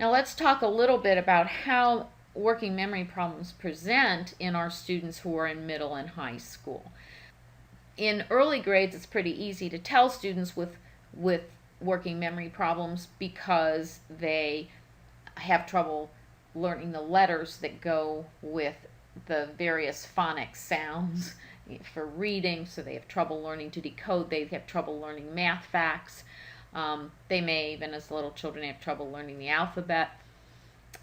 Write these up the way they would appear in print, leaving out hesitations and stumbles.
Now let's talk a little bit about how working memory problems present in our students who are in middle and high school. In early grades, it's pretty easy to tell students with working memory problems because they have trouble learning the letters that go with the various phonic sounds for reading, so they have trouble learning to decode, they have trouble learning math facts. They may, even as little children, have trouble learning the alphabet.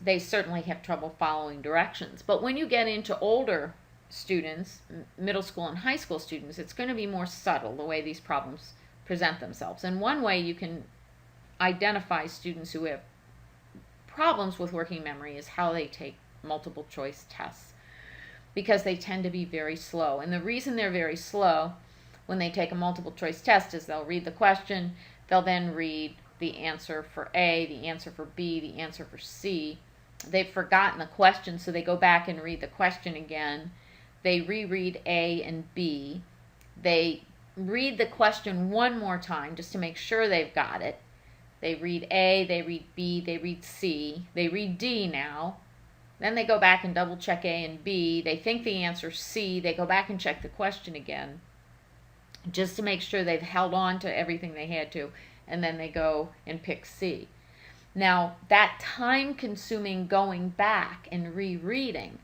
They certainly have trouble following directions. But when you get into older students, middle school and high school students, it's going to be more subtle the way these problems present themselves. And one way you can identify students who have problems with working memory is how they take multiple choice tests, because they tend to be very slow. And the reason they're very slow when they take a multiple choice test is they'll read the question, they'll then read the answer for A, the answer for B, the answer for C. They've forgotten the question, so they go back and read the question again. They reread A and B. They read the question one more time just to make sure they've got it. They read A, they read B, they read C, they read D now. Then they go back and double check A and B. They think the answer's C. They go back and check the question again just to make sure they've held on to everything they had to. And then they go and pick C. Now, that time-consuming going back and rereading,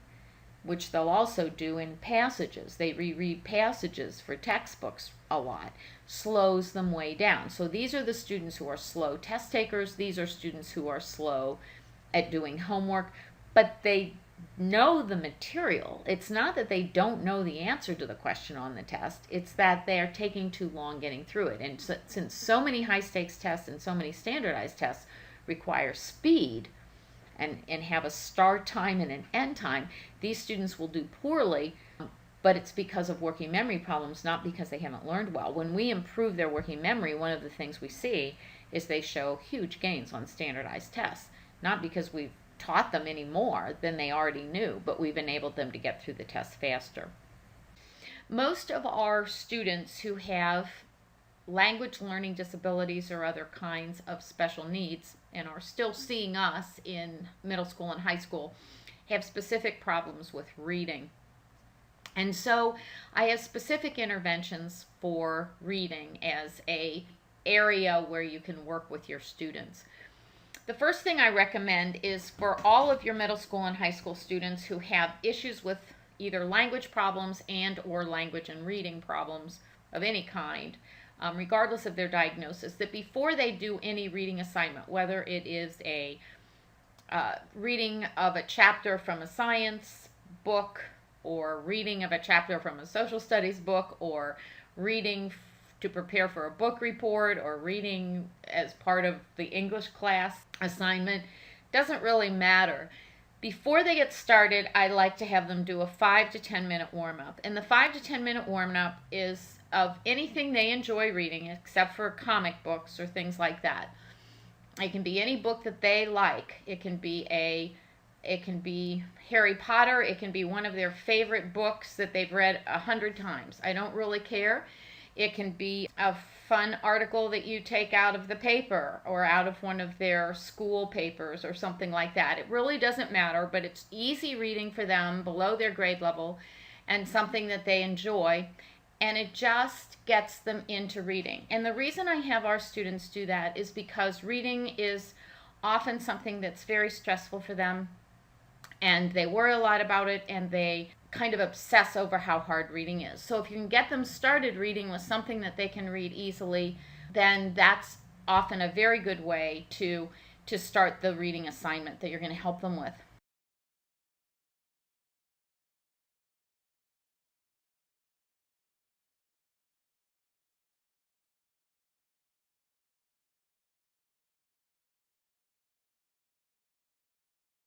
which they'll also do in passages, they reread passages for textbooks a lot, slows them way down. So these are the students who are slow test takers. These are students who are slow at doing homework, but they know the material. It's not that they don't know the answer to the question on the test. It's that they're taking too long getting through it. And so, since so many high-stakes tests and so many standardized tests require speed and have a start time and an end time, these students will do poorly, but it's because of working memory problems, not because they haven't learned well. When we improve their working memory, one of the things we see is they show huge gains on standardized tests, not because we've taught them any more than they already knew, but we've enabled them to get through the test faster. Most of our students who have language learning disabilities or other kinds of special needs and are still seeing us in middle school and high school have specific problems with reading. And so I have specific interventions for reading as an area where you can work with your students. The first thing I recommend is for all of your middle school and high school students who have issues with either language problems and or language and reading problems of any kind, regardless of their diagnosis, that before they do any reading assignment, whether it is a reading of a chapter from a science book, or reading of a chapter from a social studies book, or reading to prepare for a book report, or reading as part of the English class assignment, doesn't really matter. Before they get started, I like to have them do a 5 to 10 minute warm-up. And the 5 to 10 minute warm-up is of anything they enjoy reading, except for comic books or things like that. It can be any book that they like. It can be Harry Potter. It can be one of their favorite books that they've read 100 times. I don't really care. It can be a fun article that you take out of the paper or out of one of their school papers or something like that. It really doesn't matter, but it's easy reading for them below their grade level and something that they enjoy, and it just gets them into reading. And the reason I have our students do that is because reading is often something that's very stressful for them, and they worry a lot about it, and they kind of obsess over how hard reading is. So if you can get them started reading with something that they can read easily, then that's often a very good way to start the reading assignment that you're going to help them with.